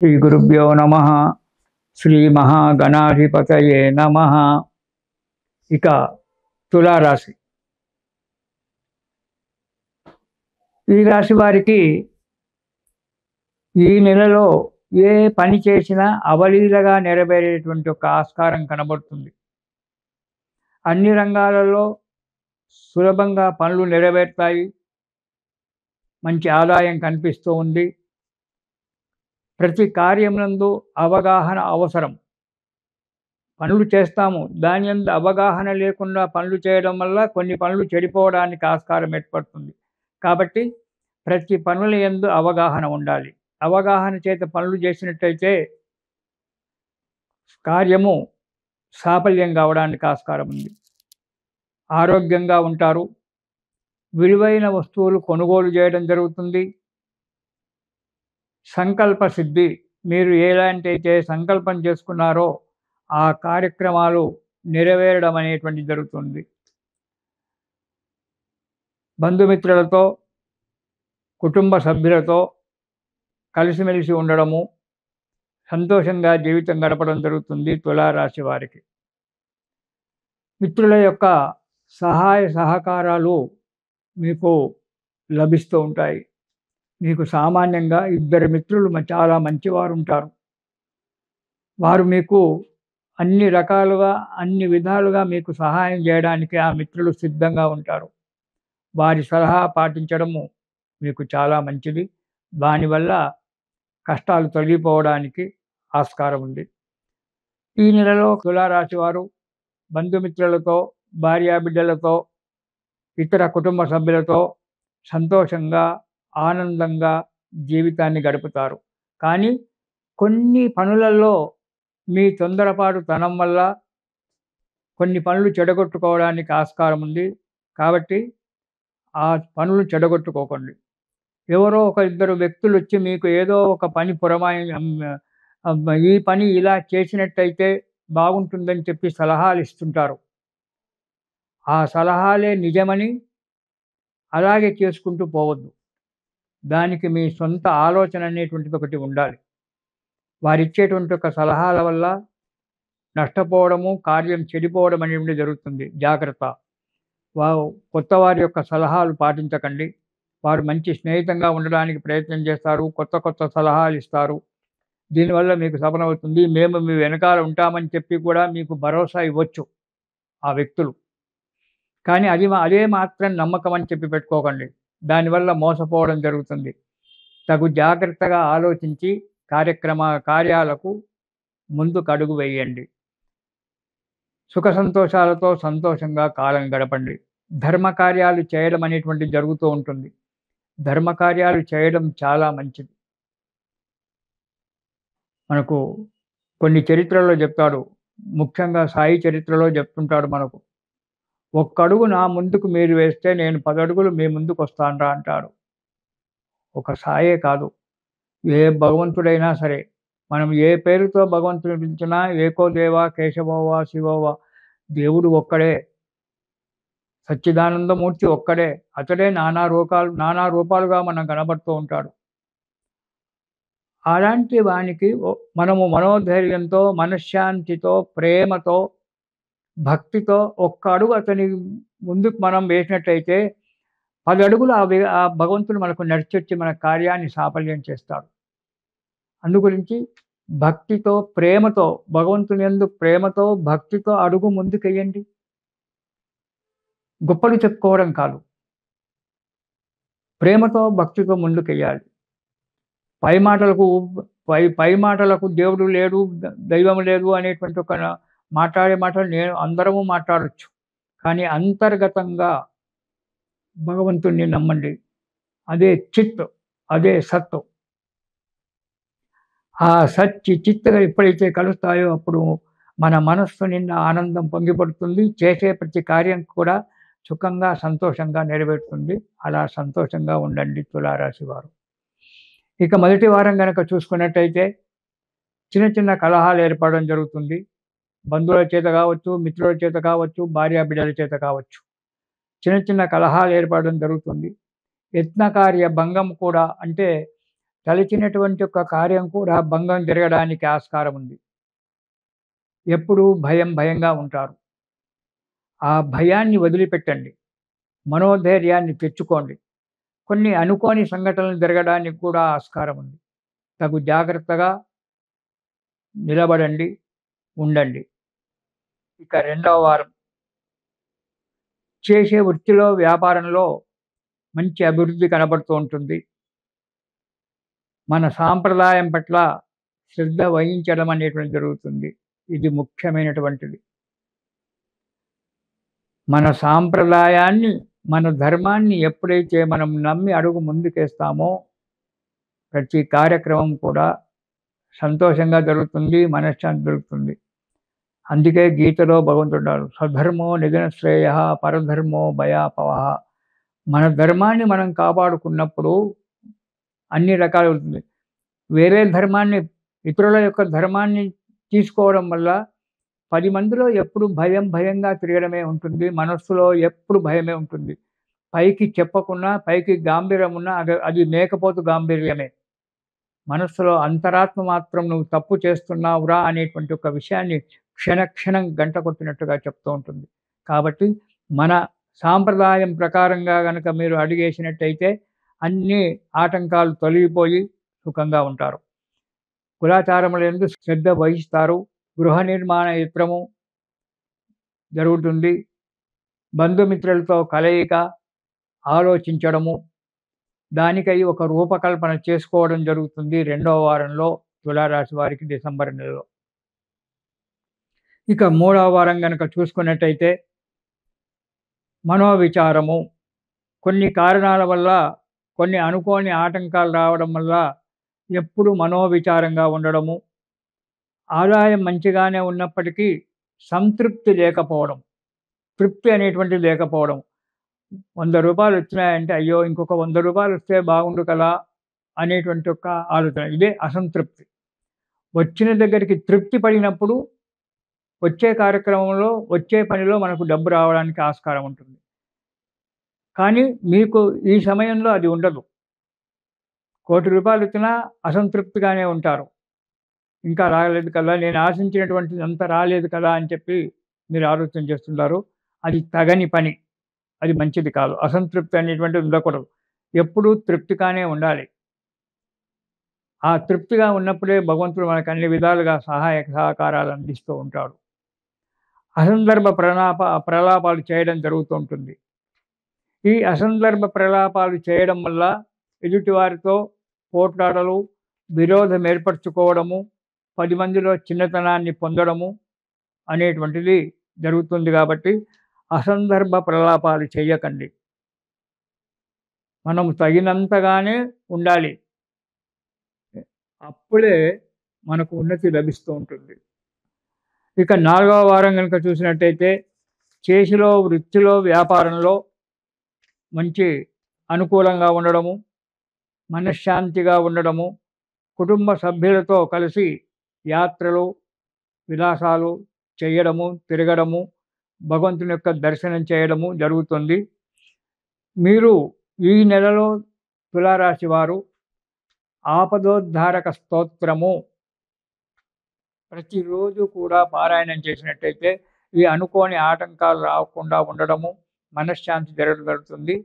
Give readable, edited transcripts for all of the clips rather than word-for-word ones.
శ్రీ గురుభ్యో నమ. శ్రీ మహాగణాధిపతయే నమ. ఇక తులారాశి. ఈ రాశి వారికి ఈ నెలలో ఏ పని చేసినా అవలీలగా నెరవేరేటువంటి ఒక ఆస్కారం కనబడుతుంది. అన్ని రంగాలలో సులభంగా పనులు నెరవేరుతాయి. మంచి ఆదాయం కనిపిస్తూ ఉంది. ప్రతి కార్యమునందు అవగాహన అవసరం. పనులు చేస్తాము, దాని యందు అవగాహన లేకుండా పనులు చేయడం వల్ల కొన్ని పనులు చెడిపోవడానికి ఆస్కారం ఏర్పడుతుంది. కాబట్టి ప్రతి పనుల యందు అవగాహన ఉండాలి. అవగాహన చేత పనులు చేసినట్టయితే కార్యము సాఫల్యం కావడానికి ఆస్కారం ఉంది. ఆరోగ్యంగా ఉంటారు. విలువైన వస్తువులు కొనుగోలు చేయడం జరుగుతుంది. సంకల్ప సిద్ధి. మీరు ఎలాంటైతే సంకల్పం చేసుకున్నారో ఆ కార్యక్రమాలు నెరవేరడం అనేటువంటిది జరుగుతుంది. బంధుమిత్రులతో, కుటుంబ సభ్యులతో కలిసిమెలిసి ఉండడము, సంతోషంగా జీవితం గడపడం జరుగుతుంది తులారాశి వారికి. మిత్రుల యొక్క సహాయ సహకారాలు మీకు లభిస్తూ ఉంటాయి. మీకు సామాన్యంగా ఇద్దరు మిత్రులు చాలా మంచివారు ఉంటారు. వారు మీకు అన్ని రకాలుగా, అన్ని విధాలుగా మీకు సహాయం చేయడానికి ఆ మిత్రులు సిద్ధంగా ఉంటారు. వారి సలహా పాటించడము మీకు చాలా మంచిది. దానివల్ల కష్టాలు తొలగిపోవడానికి ఆస్కారం ఉంది. ఈ నెలలో తులారాశి వారు బంధుమిత్రులతో, భార్యాబిడ్డలతో, ఇతర కుటుంబ సభ్యులతో సంతోషంగా, ఆనందంగా జీవితాన్ని గడుపుతారు. కానీ కొన్ని పనులలో మీ తొందరపాటుతనం వల్ల కొన్ని పనులు చెడగొట్టుకోవడానికి ఆస్కారం ఉంది. కాబట్టి ఆ పనులు చెడగొట్టుకోకండి. ఎవరో ఒక ఇద్దరు వ్యక్తులు వచ్చి మీకు ఏదో ఒక పని ఈ పని ఇలా చేసినట్టయితే బాగుంటుందని చెప్పి సలహాలు ఇస్తుంటారు. ఆ సలహాలే నిజమని అలాగే చేసుకుంటూ పోవద్దు. దానికి మీ సొంత ఆలోచన అనేటువంటిది ఒకటి ఉండాలి. వారిచ్చేటువంటి ఒక సలహాల వల్ల నష్టపోవడము, కార్యం చెడిపోవడం అనేటువంటిది జరుగుతుంది. జాగ్రత్త. కొత్త వారి యొక్క సలహాలు పాటించకండి. వారు మంచి స్నేహితంగా ఉండడానికి ప్రయత్నం చేస్తారు. కొత్త కొత్త సలహాలు ఇస్తారు. దీనివల్ల మీకు సఫలమవుతుంది. మేము మీ వెనకాల ఉంటామని చెప్పి కూడా మీకు భరోసా ఇవ్వచ్చు ఆ వ్యక్తులు. కానీ అదే మాత్రం నమ్మకం అని చెప్పి పెట్టుకోకండి. దానివల్ల మోసపోవడం జరుగుతుంది. తగు జాగ్రత్తగా ఆలోచించి కార్యాలకు ముందుకు అడుగు వేయండి. సుఖ సంతోషాలతో సంతోషంగా కాలం గడపండి. ధర్మకార్యాలు చేయడం అనేటువంటిది జరుగుతూ ఉంటుంది. ధర్మకార్యాలు చేయడం చాలా మంచిది. మనకు కొన్ని చరిత్రలో చెప్తాడు. ముఖ్యంగా సాయి చరిత్రలో చెప్తుంటాడు మనకు. ఒక్కడుగు నా ముందుకు మీరు వేస్తే నేను 10 అడుగులు మీ ముందుకు వస్తానురా అంటాడు. ఒక సాయే కాదు, ఏ భగవంతుడైనా సరే, మనం ఏ పేరుతో భగవంతుని పిలిచినా ఏకో దేవా కేశవోవా శివోవా, దేవుడు ఒక్కడే, సచ్చిదానందమూర్తి ఒక్కడే. అతడే నానా రూపాలుగా మనం కనబడుతూ ఉంటాడు. అలాంటి వానికి మనము మనోధైర్యంతో, మనశ్శాంతితో, ప్రేమతో, భక్తితో ఒక్క అడుగు అతని ముందుకు మనం వేసినట్టయితే 10 అడుగులు ఆ భగవంతుడు మనకు నడిచొచ్చి మన కార్యాన్ని సాఫల్యం చేస్తాడు. అందుగురించి భక్తితో, ప్రేమతో, భగవంతుని యందు ప్రేమతో, భక్తితో అడుగు ముందుకెయ్యండి. గొప్పలు చెప్పుకోవడం కాదు, ప్రేమతో, భక్తితో ముందుకెయ్యాలి. పై మాటలకు దేవుడు లేడు, దైవం లేదు అనేటువంటి ఒక మాట్లాడే మాటలు అందరము మాట్లాడచ్చు. కానీ అంతర్గతంగా భగవంతుణ్ణి నమ్మండి. అదే చిత్, అదే సత్. ఆ చిత్తుగా ఎప్పుడైతే కలుస్తాయో అప్పుడు మన మనస్సు నిండా ఆనందం పొంగిపడుతుంది. చేసే ప్రతి కార్యం కూడా సుఖంగా, సంతోషంగా నెరవేరుతుంది. అలా సంతోషంగా ఉండండి తులారాశి వారు. ఇక మొదటి వారం గనక చూసుకున్నట్టయితే చిన్న చిన్న కలహాలు ఏర్పడడం జరుగుతుంది. బంధువుల చేత కావచ్చు, మిత్రుల చేత కావచ్చు, భార్యాబిడ్డల చేత కావచ్చు. చిన్న చిన్న కలహాలు ఏర్పడడం జరుగుతుంది. యత్నకార్య భంగం కూడా, అంటే తలచినటువంటి ఒక కార్యం కూడా భంగం జరగడానికి ఆస్కారం ఉంది. ఎప్పుడూ భయంగా ఉంటారు. ఆ భయాన్ని వదిలిపెట్టండి. మనోధైర్యాన్ని తెచ్చుకోండి. కొన్ని అనుకోని సంఘటనలు జరగడానికి కూడా ఆస్కారం ఉంది. తగు జాగ్రత్తగా నిలబడండి, ఉండండి. ఇక రెండవ వారం చేసే వృత్తిలో, వ్యాపారంలో మంచి అభివృద్ధి కనబడుతూ ఉంటుంది. మన సాంప్రదాయం పట్ల శ్రద్ధ వహించడం అనేటువంటిది జరుగుతుంది. ఇది ముఖ్యమైనటువంటిది. మన సాంప్రదాయాన్ని, మన ధర్మాన్ని ఎప్పుడైతే మనం నమ్మి అడుగు ముందుకేస్తామో ప్రతి కార్యక్రమం కూడా సంతోషంగా జరుగుతుంది, మనశ్శాంతి దొరుకుతుంది. అందుకే గీతలో భగవంతుడు స్వధర్మో నిధన శ్రేయ పరధర్మో భయాపవః. మన ధర్మాన్ని మనం కాపాడుకున్నప్పుడు అన్ని రకాలు ఉంటుంది. వేరే ధర్మాన్ని, ఇతరుల యొక్క ధర్మాన్ని తీసుకోవడం వల్ల 10 మందిలో ఎప్పుడు భయంగా తిరగడమే ఉంటుంది. మనస్సులో ఎప్పుడు భయమే ఉంటుంది. పైకి చెప్పకున్నా, పైకి గాంభీర్యం ఉన్నా అది మేకపోతు గాంభీర్యమే. మనస్సులో అంతరాత్మ మాత్రం నువ్వు తప్పు చేస్తున్నావురా అనేటువంటి ఒక విషయాన్ని క్షణం గంట కొట్టినట్టుగా చెప్తూ ఉంటుంది. కాబట్టి మన సాంప్రదాయం ప్రకారంగా గనక మీరు అడుగేసినట్టయితే అన్ని ఆటంకాలు తొలగిపోయి సుఖంగా ఉంటారు. కులాచారములందు శ్రద్ధ వహిస్తారు. గృహ నిర్మాణ యత్నము జరుగుతుంది. బంధుమిత్రులతో కలయిక, ఆలోచించడము, దానికై ఒక రూపకల్పన చేసుకోవడం జరుగుతుంది రెండవ వారంలో తులారాశి వారికి డిసెంబర్ నెలలో. ఇక మూడవ వారం గనక చూసుకున్నట్టయితే మనోవిచారము, కొన్ని కారణాల వల్ల, కొన్ని అనుకోని ఆటంకాలు రావడం వల్ల ఎప్పుడు మనోవిచారంగా ఉండడము, ఆదాయం మంచిగానే ఉన్నప్పటికీ సంతృప్తి లేకపోవడం, తృప్తి అనేటువంటిది లేకపోవడం. ₹100 వచ్చినాయంటే అయ్యో ఇంకొక ₹100 వస్తే బాగుండు కదా అనేటువంటి ఒక ఆలోచన. ఇదే అసంతృప్తి. వచ్చిన దగ్గరికి తృప్తి పడినప్పుడు వచ్చే కార్యక్రమంలో, వచ్చే పనిలో మనకు డబ్బు రావడానికి ఆస్కారం ఉంటుంది. కానీ మీకు ఈ సమయంలో అది ఉండదు. ₹1,00,00,000 వచ్చినా అసంతృప్తిగానే ఉంటారు. ఇంకా రాలేదు కదా, నేను ఆశించినటువంటిది అంత రాలేదు కదా అని చెప్పి మీరు ఆలోచన చేస్తుంటారు. అది తగని పని. అది మంచిది కాదు. అసంతృప్తి అనేటువంటిది ఉండకూడదు. ఎప్పుడూ తృప్తిగానే ఉండాలి. ఆ తృప్తిగా ఉన్నప్పుడే భగవంతుడు మనకు అన్ని విధాలుగా సహకారాలు అందిస్తూ ఉంటాడు. అసందర్భ ప్రలాపాలు చేయడం జరుగుతూ ఉంటుంది. ఈ అసందర్భ ప్రలాపాలు చేయడం వల్ల ఎదుటివారితో పోట్లాటలు, విరోధం ఏర్పరచుకోవడము, 10 మందిలో చిన్నతనాన్ని పొందడము అనేటువంటిది జరుగుతుంది. కాబట్టి అసందర్భ ప్రలాపాలు చేయకండి. మనం తగినంతగానే ఉండాలి. అప్పుడే మనకు ఉన్నతి లభిస్తూ ఉంటుంది. ఇక 4వ వారం కనుక చూసినట్టయితే చేతిలో, వృత్తిలో, వ్యాపారంలో మంచి అనుకూలంగా ఉండడము, మనశ్శాంతిగా ఉండడము, కుటుంబ సభ్యులతో కలిసి యాత్రలు, విలాసాలు చేయడము, తిరగడము, భగవంతుని యొక్క దర్శనం చేయడము జరుగుతుంది. మీరు ఈ నెలలో తులారాశి వారు ఆపదోద్ధారక స్తోత్రము ప్రతిరోజు కూడా పారాయణం చేసినట్టయితే ఈ అనుకోని ఆటంకాలు రాకుండా ఉండడము, మనశ్శాంతి జరుగుతుంది.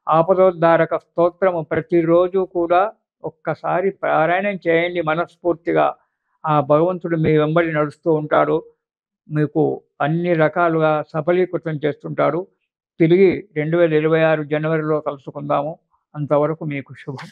ఆపదోద్ధారక స్తోత్రము ప్రతిరోజు కూడా ఒక్కసారి పారాయణం చేయండి మనస్ఫూర్తిగా. ఆ భగవంతుడు మీ వెంబడి నడుస్తూ ఉంటాడు. మీకు అన్ని రకాలుగా సఫలీకృతం చేస్తుంటాడు. తిరిగి 2026 జనవరిలో కలుసుకుందాము. అంతవరకు మీకు శుభం.